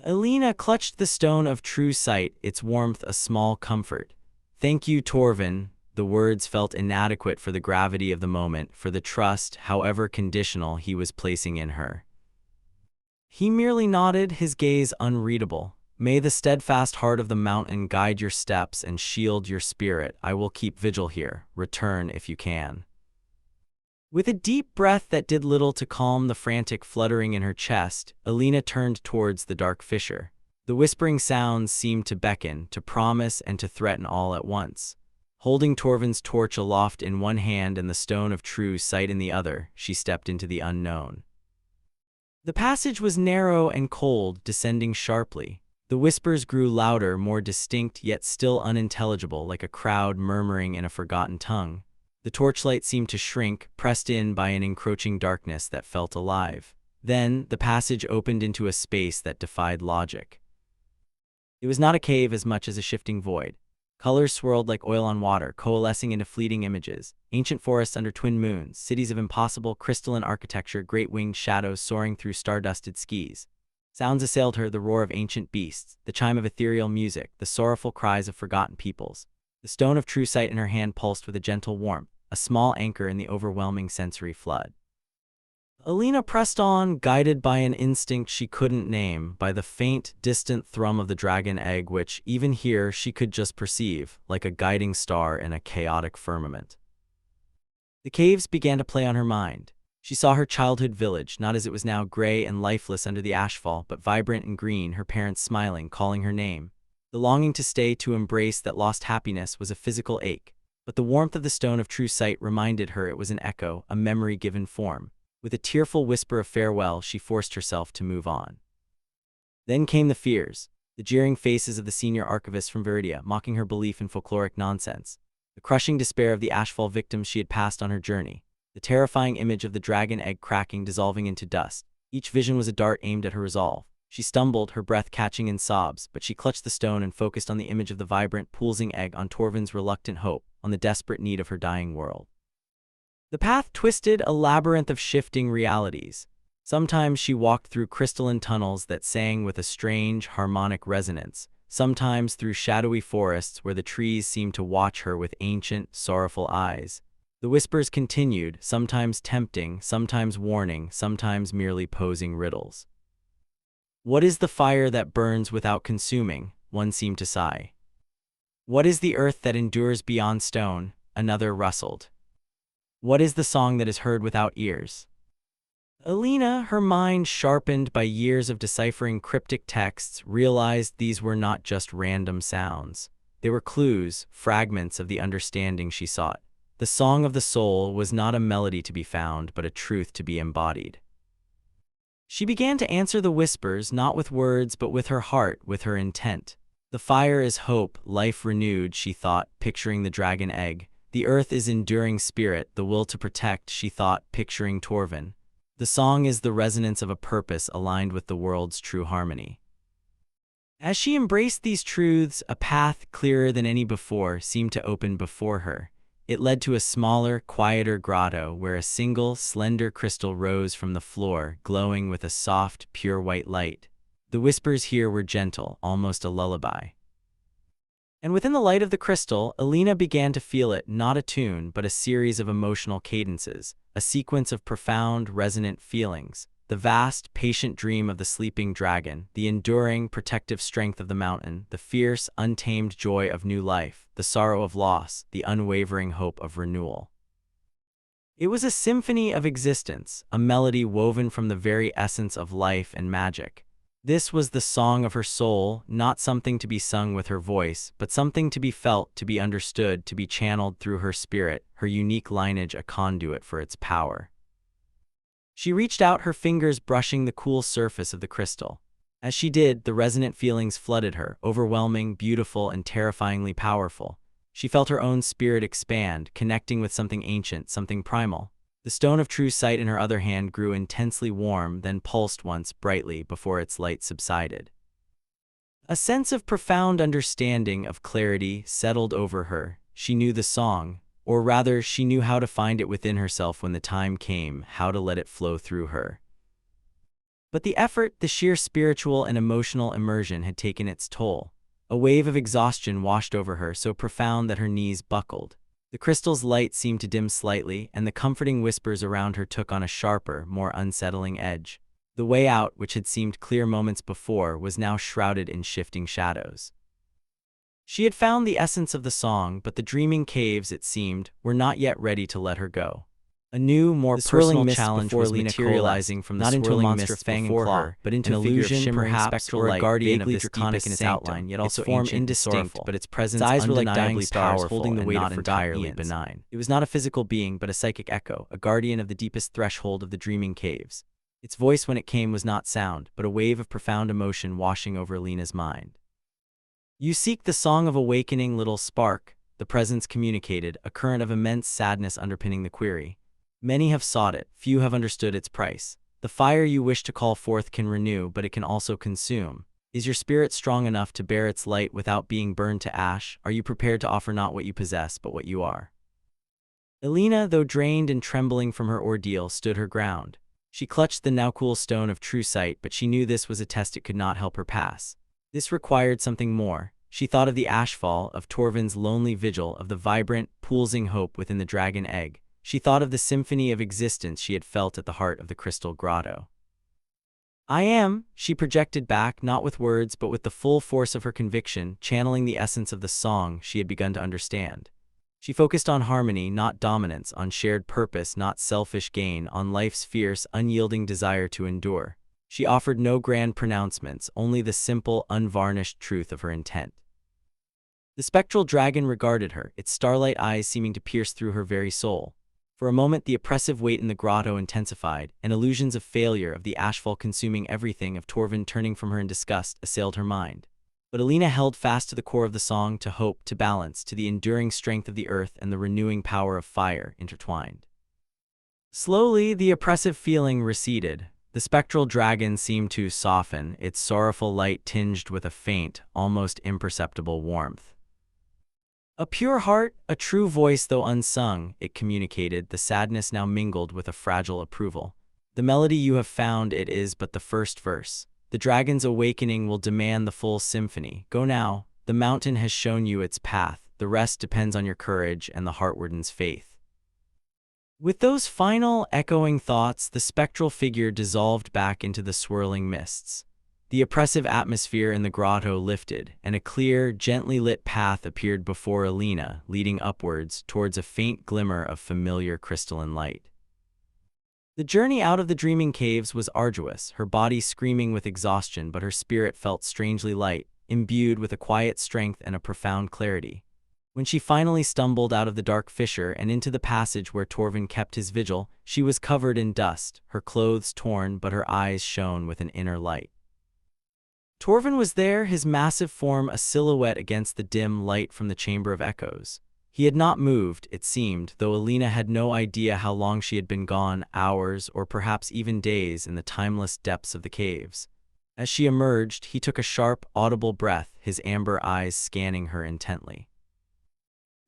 Elina clutched the stone of true sight, its warmth a small comfort. Thank you, Torvin. The words felt inadequate for the gravity of the moment, for the trust, however conditional, he was placing in her. He merely nodded, his gaze unreadable. May the steadfast heart of the mountain guide your steps and shield your spirit. I will keep vigil here. Return if you can. With a deep breath that did little to calm the frantic fluttering in her chest, Elina turned towards the dark fissure. The whispering sounds seemed to beckon, to promise, and to threaten all at once. Holding Torvin's torch aloft in one hand and the stone of true sight in the other, she stepped into the unknown. The passage was narrow and cold, descending sharply. The whispers grew louder, more distinct, yet still unintelligible, like a crowd murmuring in a forgotten tongue. The torchlight seemed to shrink, pressed in by an encroaching darkness that felt alive. Then, the passage opened into a space that defied logic. It was not a cave as much as a shifting void. Colors swirled like oil on water, coalescing into fleeting images. Ancient forests under twin moons, cities of impossible crystalline architecture, great winged shadows soaring through star-dusted skies. Sounds assailed her, the roar of ancient beasts, the chime of ethereal music, the sorrowful cries of forgotten peoples. The stone of true sight in her hand pulsed with a gentle warmth, a small anchor in the overwhelming sensory flood. Elina pressed on, guided by an instinct she couldn't name, by the faint, distant thrum of the dragon egg which, even here, she could just perceive, like a guiding star in a chaotic firmament. The caves began to play on her mind. She saw her childhood village, not as it was now gray and lifeless under the ashfall, but vibrant and green, her parents smiling, calling her name. The longing to stay, to embrace that lost happiness, was a physical ache. But the warmth of the stone of true sight reminded her it was an echo, a memory given form. With a tearful whisper of farewell, she forced herself to move on. Then came the fears, the jeering faces of the senior archivist from Veridia, mocking her belief in folkloric nonsense, the crushing despair of the Ashfall victims she had passed on her journey, the terrifying image of the dragon egg cracking, dissolving into dust. Each vision was a dart aimed at her resolve. She stumbled, her breath catching in sobs, but she clutched the stone and focused on the image of the vibrant, pulsing egg, on Torvin's reluctant hope, on the desperate need of her dying world. The path twisted, a labyrinth of shifting realities. Sometimes she walked through crystalline tunnels that sang with a strange, harmonic resonance. sometimes through shadowy forests where the trees seemed to watch her with ancient, sorrowful eyes. The whispers continued, sometimes tempting, sometimes warning, sometimes merely posing riddles. "What is the fire that burns without consuming?" one seemed to sigh. "What is the earth that endures beyond stone?" another rustled. "What is the song that is heard without ears?" Elina, her mind sharpened by years of deciphering cryptic texts, realized these were not just random sounds. They were clues, fragments of the understanding she sought. The song of the soul was not a melody to be found, but a truth to be embodied. She began to answer the whispers, not with words, but with her heart, with her intent. The fire is hope, life renewed, she thought, picturing the dragon egg. The earth is enduring spirit, the will to protect, she thought, picturing Torvin. The song is the resonance of a purpose aligned with the world's true harmony. As she embraced these truths, a path clearer than any before seemed to open before her. It led to a smaller, quieter grotto where a single, slender crystal rose from the floor, glowing with a soft, pure white light. The whispers here were gentle, almost a lullaby. And within the light of the crystal, Elina began to feel it, not a tune, but a series of emotional cadences, a sequence of profound, resonant feelings. The vast, patient dream of the sleeping dragon, the enduring, protective strength of the mountain, the fierce, untamed joy of new life, the sorrow of loss, the unwavering hope of renewal. It was a symphony of existence, a melody woven from the very essence of life and magic. This was the song of her soul, not something to be sung with her voice, but something to be felt, to be understood, to be channeled through her spirit, her unique lineage a conduit for its power. She reached out, her fingers brushing the cool surface of the crystal. As she did, the resonant feelings flooded her, overwhelming, beautiful, and terrifyingly powerful. She felt her own spirit expand, connecting with something ancient, something primal. The stone of true sight in her other hand grew intensely warm, then pulsed once brightly before its light subsided. A sense of profound understanding, of clarity, settled over her. She knew the song, or rather, she knew how to find it within herself when the time came, how to let it flow through her. But the effort, the sheer spiritual and emotional immersion had taken its toll. A wave of exhaustion washed over her, so profound that her knees buckled. The crystal's light seemed to dim slightly, and the comforting whispers around her took on a sharper, more unsettling edge. The way out, which had seemed clear moments before, was now shrouded in shifting shadows. She had found the essence of the song, but the dreaming caves, it seemed, were not yet ready to let her go. A new, more personal challenge was materializing from the not into a monster fang and claw, but into an illusion, shimmering spectral light, guardian of this draconic in its outline, yet also ancient, indistinct, but its presence eyes were like dying stars holding the weight of entirely benign. It was not a physical being, but a psychic echo, a guardian of the deepest threshold of the dreaming caves. Its voice, when it came, was not sound, but a wave of profound emotion washing over Elina's mind. "You seek the song of awakening, little spark," the presence communicated, a current of immense sadness underpinning the query. "Many have sought it, few have understood its price. The fire you wish to call forth can renew, but it can also consume. Is your spirit strong enough to bear its light without being burned to ash? Are you prepared to offer not what you possess, but what you are?" Elina, though drained and trembling from her ordeal, stood her ground. She clutched the now cool stone of true sight, but she knew this was a test it could not help her pass. This required something more. She thought of the Ashfall, of Torvin's lonely vigil, of the vibrant, pulsing hope within the dragon egg. She thought of the symphony of existence she had felt at the heart of the crystal grotto. "I am," she projected back, not with words, but with the full force of her conviction, channeling the essence of the song she had begun to understand. She focused on harmony, not dominance, on shared purpose, not selfish gain, on life's fierce, unyielding desire to endure. She offered no grand pronouncements, only the simple, unvarnished truth of her intent. The spectral dragon regarded her, its starlight eyes seeming to pierce through her very soul. For a moment the oppressive weight in the grotto intensified, and illusions of failure, of the Ashfall consuming everything, of Torvin turning from her in disgust, assailed her mind. But Elina held fast to the core of the song, to hope, to balance, to the enduring strength of the earth and the renewing power of fire, intertwined. Slowly the oppressive feeling receded. The spectral dragon seemed to soften, its sorrowful light tinged with a faint, almost imperceptible warmth. "A pure heart, a true voice though unsung," it communicated, the sadness now mingled with a fragile approval. "The melody you have found, it is but the first verse. The dragon's awakening will demand the full symphony. Go now. The mountain has shown you its path. The rest depends on your courage and the Heartwarden's faith. With those final, echoing thoughts, the spectral figure dissolved back into the swirling mists. The oppressive atmosphere in the grotto lifted, and a clear, gently lit path appeared before Elina, leading upwards towards a faint glimmer of familiar crystalline light. The journey out of the dreaming caves was arduous, her body screaming with exhaustion, but her spirit felt strangely light, imbued with a quiet strength and a profound clarity. When she finally stumbled out of the dark fissure and into the passage where Torvin kept his vigil, she was covered in dust, her clothes torn, but her eyes shone with an inner light. Torvin was there, his massive form a silhouette against the dim light from the Chamber of Echoes. He had not moved, it seemed, though Elina had no idea how long she had been gone, hours or perhaps even days in the timeless depths of the caves. As she emerged, he took a sharp, audible breath, his amber eyes scanning her intently.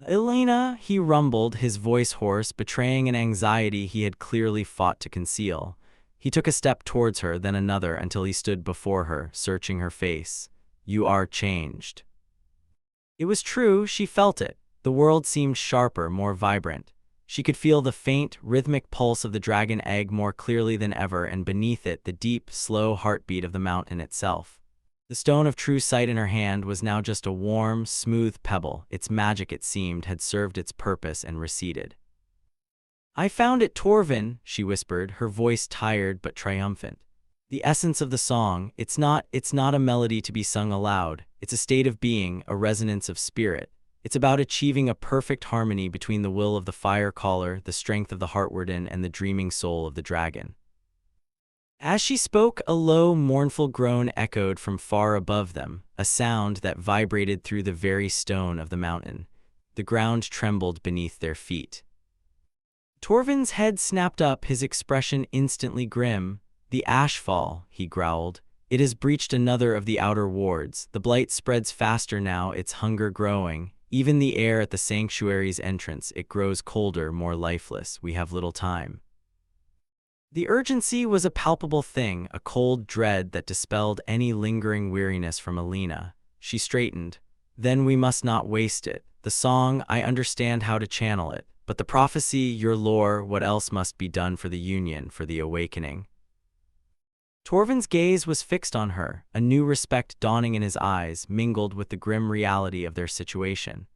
"Elina," he rumbled, his voice hoarse, betraying an anxiety he had clearly fought to conceal. He took a step towards her, then another, until he stood before her, searching her face. "You are changed." It was true, she felt it. The world seemed sharper, more vibrant. She could feel the faint, rhythmic pulse of the dragon egg more clearly than ever, and beneath it the deep, slow heartbeat of the mountain itself. The stone of true sight in her hand was now just a warm, smooth pebble. Its magic, it seemed, had served its purpose and receded. "I found it, Torvin," she whispered, her voice tired but triumphant. "The essence of the song, it's not a melody to be sung aloud. It's a state of being, a resonance of spirit. It's about achieving a perfect harmony between the will of the fire caller, the strength of the Heartwarden, and the dreaming soul of the dragon." As she spoke, a low, mournful groan echoed from far above them, a sound that vibrated through the very stone of the mountain. The ground trembled beneath their feet. Torvin's head snapped up, his expression instantly grim. "The Ashfall," he growled. "It has breached another of the outer wards. The blight spreads faster now, its hunger growing. Even the air at the sanctuary's entrance, it grows colder, more lifeless. We have little time." The urgency was a palpable thing, a cold dread that dispelled any lingering weariness from Elina. She straightened. "Then we must not waste it. The song, I understand how to channel it. But the prophecy, your lore, what else must be done for the union, for the awakening?" Torvin's gaze was fixed on her, a new respect dawning in his eyes, mingled with the grim reality of their situation.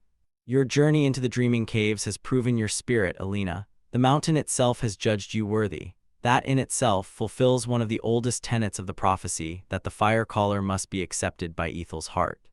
"Your journey into the dreaming caves has proven your spirit, Elina. The mountain itself has judged you worthy. That in itself fulfills one of the oldest tenets of the prophecy, that the fire caller must be accepted by Ethel's heart."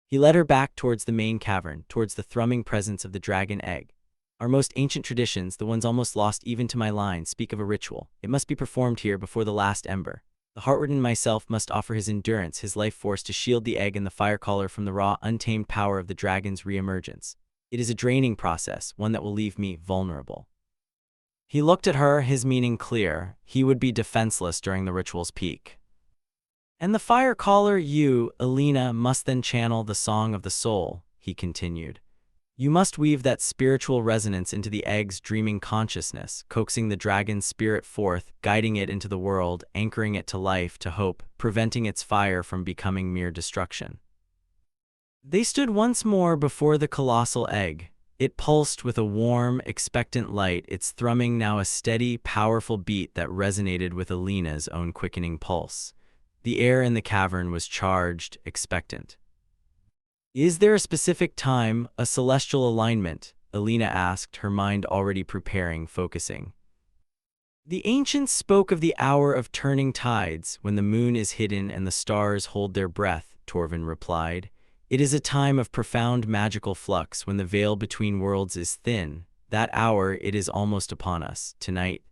He led her back towards the main cavern, towards the thrumming presence of the dragon egg. "Our most ancient traditions, the ones almost lost even to my line, speak of a ritual. It must be performed here before the last ember. The Heartwarden myself must offer his endurance, his life force to shield the egg and the fire caller from the raw, untamed power of the dragon's re-emergence. It is a draining process, one that will leave me vulnerable." He looked at her, his meaning clear. He would be defenseless during the ritual's peak. "And the fire caller, you, Elina, must then channel the song of the soul," he continued. "You must weave that spiritual resonance into the egg's dreaming consciousness, coaxing the dragon's spirit forth, guiding it into the world, anchoring it to life, to hope, preventing its fire from becoming mere destruction." They stood once more before the colossal egg. It pulsed with a warm, expectant light, its thrumming now a steady, powerful beat that resonated with Elina's own quickening pulse. The air in the cavern was charged, expectant. "Is there a specific time, a celestial alignment?" Elina asked, her mind already preparing, focusing. "The ancients spoke of the hour of turning tides, when the moon is hidden and the stars hold their breath," Torvin replied. "It is a time of profound magical flux, when the veil between worlds is thin. That hour, it is almost upon us. Tonight."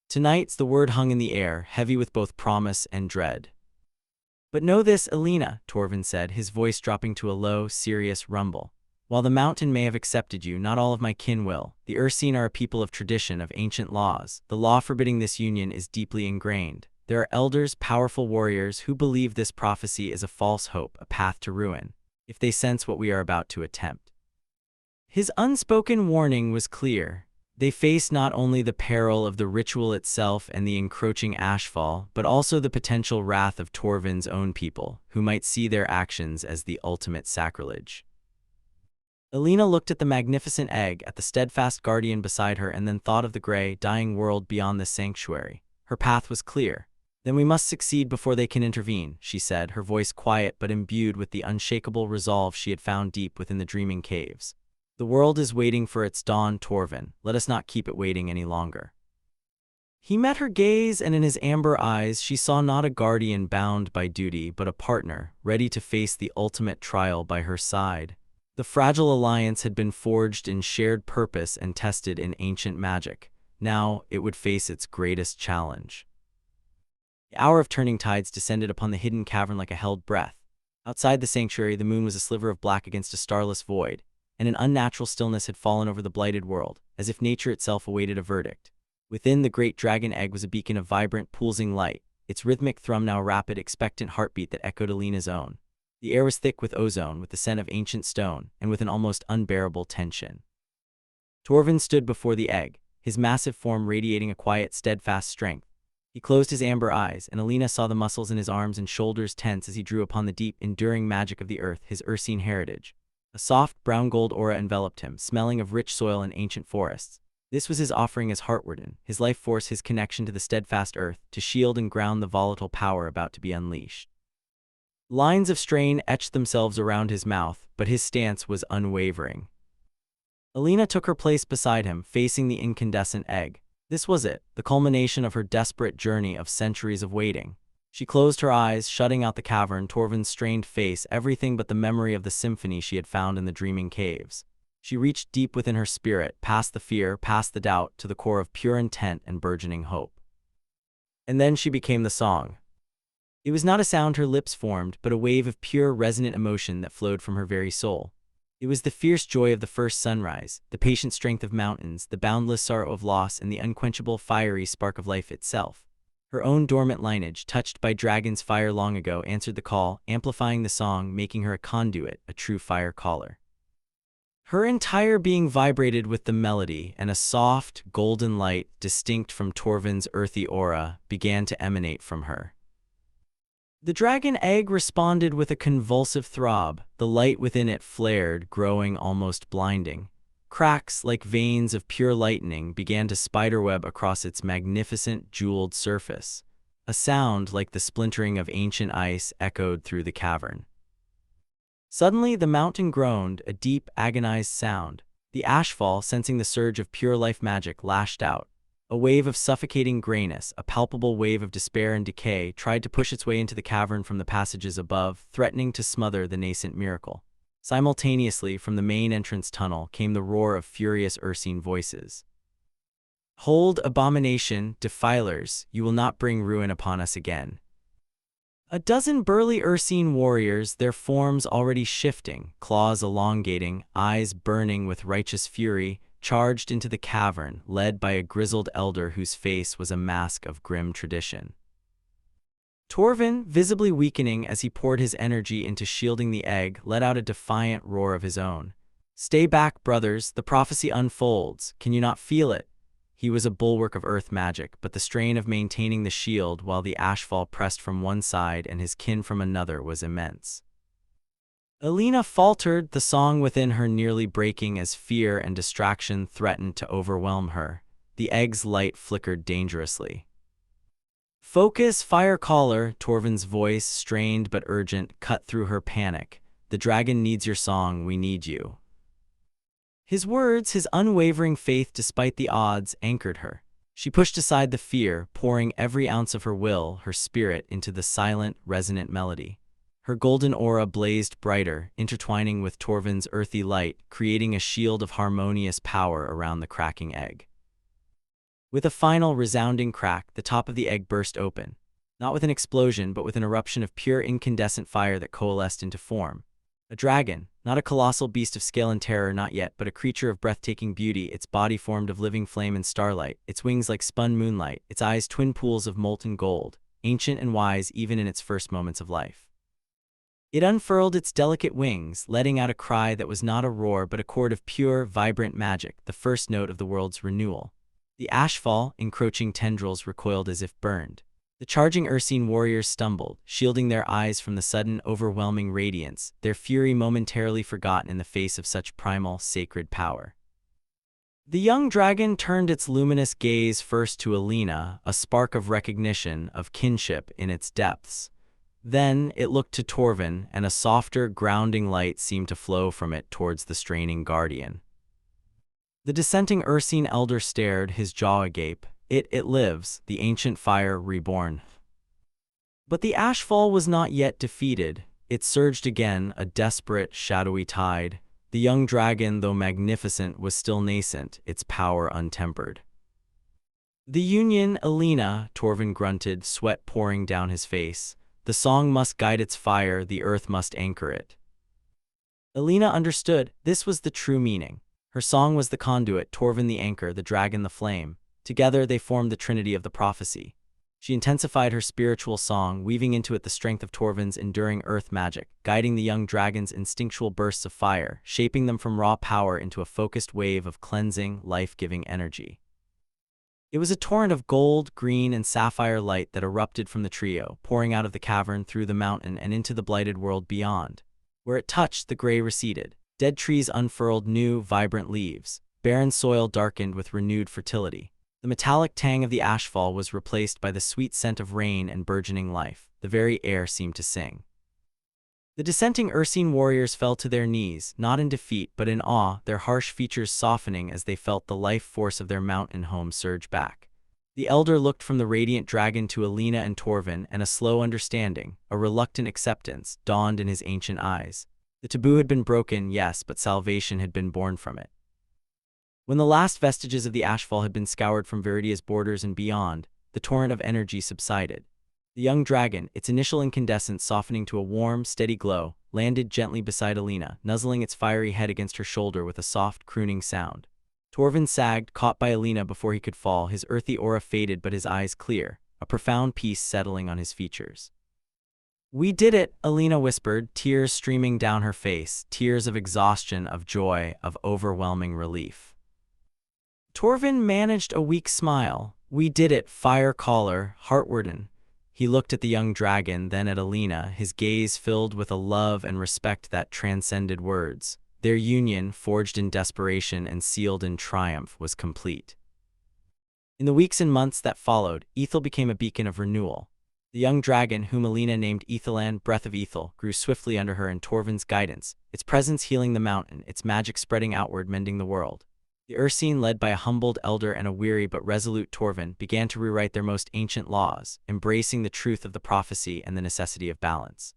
Tonight's the word hung in the air, heavy with both promise and dread. "But know this, Elina," Torvin said, his voice dropping to a low, serious rumble. "While the mountain may have accepted you, not all of my kin will. The Ursine are a people of tradition, of ancient laws. The law forbidding this union is deeply ingrained. There are elders, powerful warriors, who believe this prophecy is a false hope, a path to ruin, if they sense what we are about to attempt." His unspoken warning was clear. They face not only the peril of the ritual itself and the encroaching Ashfall, but also the potential wrath of Torvin's own people, who might see their actions as the ultimate sacrilege. Elina looked at the magnificent egg, at the steadfast guardian beside her, and then thought of the gray, dying world beyond this sanctuary. Her path was clear. "Then we must succeed before they can intervene," she said, her voice quiet but imbued with the unshakable resolve she had found deep within the dreaming caves. "The world is waiting for its dawn, Torvin. Let us not keep it waiting any longer." He met her gaze, and in his amber eyes she saw not a guardian bound by duty, but a partner, ready to face the ultimate trial by her side. The fragile alliance had been forged in shared purpose and tested in ancient magic. Now it would face its greatest challenge. The hour of turning tides descended upon the hidden cavern like a held breath. Outside the sanctuary, the moon was a sliver of black against a starless void, and an unnatural stillness had fallen over the blighted world, as if nature itself awaited a verdict. Within, the great dragon egg was a beacon of vibrant, pulsing light, its rhythmic thrum now a rapid, expectant heartbeat that echoed Elina's own. The air was thick with ozone, with the scent of ancient stone, and with an almost unbearable tension. Torvin stood before the egg, his massive form radiating a quiet, steadfast strength. He closed his amber eyes, and Elina saw the muscles in his arms and shoulders tense as he drew upon the deep, enduring magic of the earth, his Ursine heritage. A soft, brown-gold aura enveloped him, smelling of rich soil and ancient forests. This was his offering as Heartwarden, his life force, his connection to the steadfast earth, to shield and ground the volatile power about to be unleashed. Lines of strain etched themselves around his mouth, but his stance was unwavering. Elina took her place beside him, facing the incandescent egg. This was it, the culmination of her desperate journey of centuries of waiting. She closed her eyes, shutting out the cavern, Torvin's strained face, everything but the memory of the symphony she had found in the dreaming caves. She reached deep within her spirit, past the fear, past the doubt, to the core of pure intent and burgeoning hope. And then she became the song. It was not a sound her lips formed, but a wave of pure, resonant emotion that flowed from her very soul. It was the fierce joy of the first sunrise, the patient strength of mountains, the boundless sorrow of loss, and the unquenchable, fiery spark of life itself. Her own dormant lineage, touched by dragon's fire long ago, answered the call, amplifying the song, making her a conduit, a true fire caller. Her entire being vibrated with the melody, and a soft, golden light, distinct from Torvin's earthy aura, began to emanate from her. The dragon egg responded with a convulsive throb. The light within it flared, growing almost blinding. Cracks, like veins of pure lightning, began to spiderweb across its magnificent, jeweled surface. A sound like the splintering of ancient ice echoed through the cavern. Suddenly, the mountain groaned, a deep, agonized sound. The Ashfall, sensing the surge of pure life magic, lashed out. A wave of suffocating grayness, a palpable wave of despair and decay, tried to push its way into the cavern from the passages above, threatening to smother the nascent miracle. Simultaneously, from the main entrance tunnel, came the roar of furious Ursine voices. "Hold, abomination, defilers, you will not bring ruin upon us again." A dozen burly Ursine warriors, their forms already shifting, claws elongating, eyes burning with righteous fury, charged into the cavern, led by a grizzled elder whose face was a mask of grim tradition. Torvin, visibly weakening as he poured his energy into shielding the egg, let out a defiant roar of his own. "Stay back, brothers, the prophecy unfolds. Can you not feel it?" He was a bulwark of earth magic, but the strain of maintaining the shield while the Ashfall pressed from one side and his kin from another was immense. Elina faltered, the song within her nearly breaking as fear and distraction threatened to overwhelm her. The egg's light flickered dangerously. "Focus, fire caller," Torvin's voice, strained but urgent, cut through her panic. "The dragon needs your song, we need you." His words, his unwavering faith despite the odds, anchored her. She pushed aside the fear, pouring every ounce of her will, her spirit, into the silent, resonant melody. Her golden aura blazed brighter, intertwining with Torvin's earthy light, creating a shield of harmonious power around the cracking egg. With a final resounding crack, the top of the egg burst open, not with an explosion, but with an eruption of pure incandescent fire that coalesced into form. A dragon, not a colossal beast of scale and terror, not yet, but a creature of breathtaking beauty, its body formed of living flame and starlight, its wings like spun moonlight, its eyes twin pools of molten gold, ancient and wise even in its first moments of life. It unfurled its delicate wings, letting out a cry that was not a roar but a chord of pure, vibrant magic, the first note of the world's renewal. The Ashfall, encroaching tendrils recoiled as if burned. The charging Ursine warriors stumbled, shielding their eyes from the sudden, overwhelming radiance, their fury momentarily forgotten in the face of such primal, sacred power. The young dragon turned its luminous gaze first to Elina, a spark of recognition, of kinship in its depths. Then it looked to Torvin, and a softer, grounding light seemed to flow from it towards the straining guardian. The dissenting Ursine elder stared, his jaw agape. It lives, the ancient fire reborn. But the Ashfall was not yet defeated. It surged again, a desperate, shadowy tide. The young dragon, though magnificent, was still nascent, its power untempered. The Union, Elina, Torvin grunted, sweat pouring down his face. The song must guide its fire, the earth must anchor it. Elina understood, this was the true meaning. Her song was the conduit, Torvin the anchor, the dragon the flame. Together they formed the trinity of the prophecy. She intensified her spiritual song, weaving into it the strength of Torvin's enduring earth magic, guiding the young dragon's instinctual bursts of fire, shaping them from raw power into a focused wave of cleansing, life-giving energy. It was a torrent of gold, green, and sapphire light that erupted from the trio, pouring out of the cavern, through the mountain, and into the blighted world beyond. Where it touched, the gray receded. Dead trees unfurled new, vibrant leaves. Barren soil darkened with renewed fertility. The metallic tang of the Ashfall was replaced by the sweet scent of rain and burgeoning life. The very air seemed to sing. The dissenting Ursine warriors fell to their knees, not in defeat but in awe, their harsh features softening as they felt the life force of their mountain home surge back. The elder looked from the radiant dragon to Elina and Torvin, and a slow understanding, a reluctant acceptance, dawned in his ancient eyes. The taboo had been broken, yes, but salvation had been born from it. When the last vestiges of the Ashfall had been scoured from Viridia's borders and beyond, the torrent of energy subsided. The young dragon, its initial incandescence softening to a warm, steady glow, landed gently beside Elina, nuzzling its fiery head against her shoulder with a soft, crooning sound. Torvin sagged, caught by Elina before he could fall, his earthy aura faded but his eyes clear, a profound peace settling on his features. "We did it," Elina whispered, tears streaming down her face, tears of exhaustion, of joy, of overwhelming relief. Torvin managed a weak smile. "We did it, fire caller, Heartwarden." He looked at the young dragon, then at Elina, his gaze filled with a love and respect that transcended words. Their union, forged in desperation and sealed in triumph, was complete. In the weeks and months that followed, Ethel became a beacon of renewal. The young dragon, whom Elina named Ethelan, Breath of Ethel, grew swiftly under her and Torvin's guidance, its presence healing the mountain, its magic spreading outward, mending the world. The Ursine, led by a humbled elder and a weary but resolute Torvin, began to rewrite their most ancient laws, embracing the truth of the prophecy and the necessity of balance.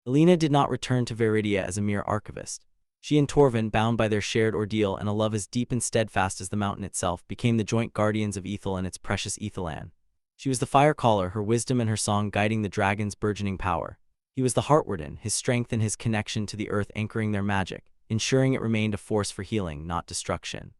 Elina did not return to Viridia as a mere archivist. She and Torvin, bound by their shared ordeal and a love as deep and steadfast as the mountain itself, became the joint guardians of Ethel and its precious Ethelan. She was the fire caller, her wisdom and her song guiding the dragon's burgeoning power. He was the Heartwarden, his strength and his connection to the earth anchoring their magic, ensuring it remained a force for healing, not destruction.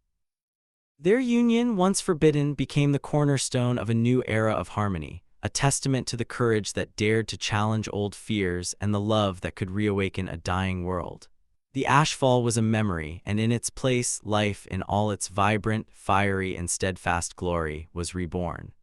Their union, once forbidden, became the cornerstone of a new era of harmony, a testament to the courage that dared to challenge old fears and the love that could reawaken a dying world. The Ashfall was a memory, and in its place, life in all its vibrant, fiery, and steadfast glory was reborn.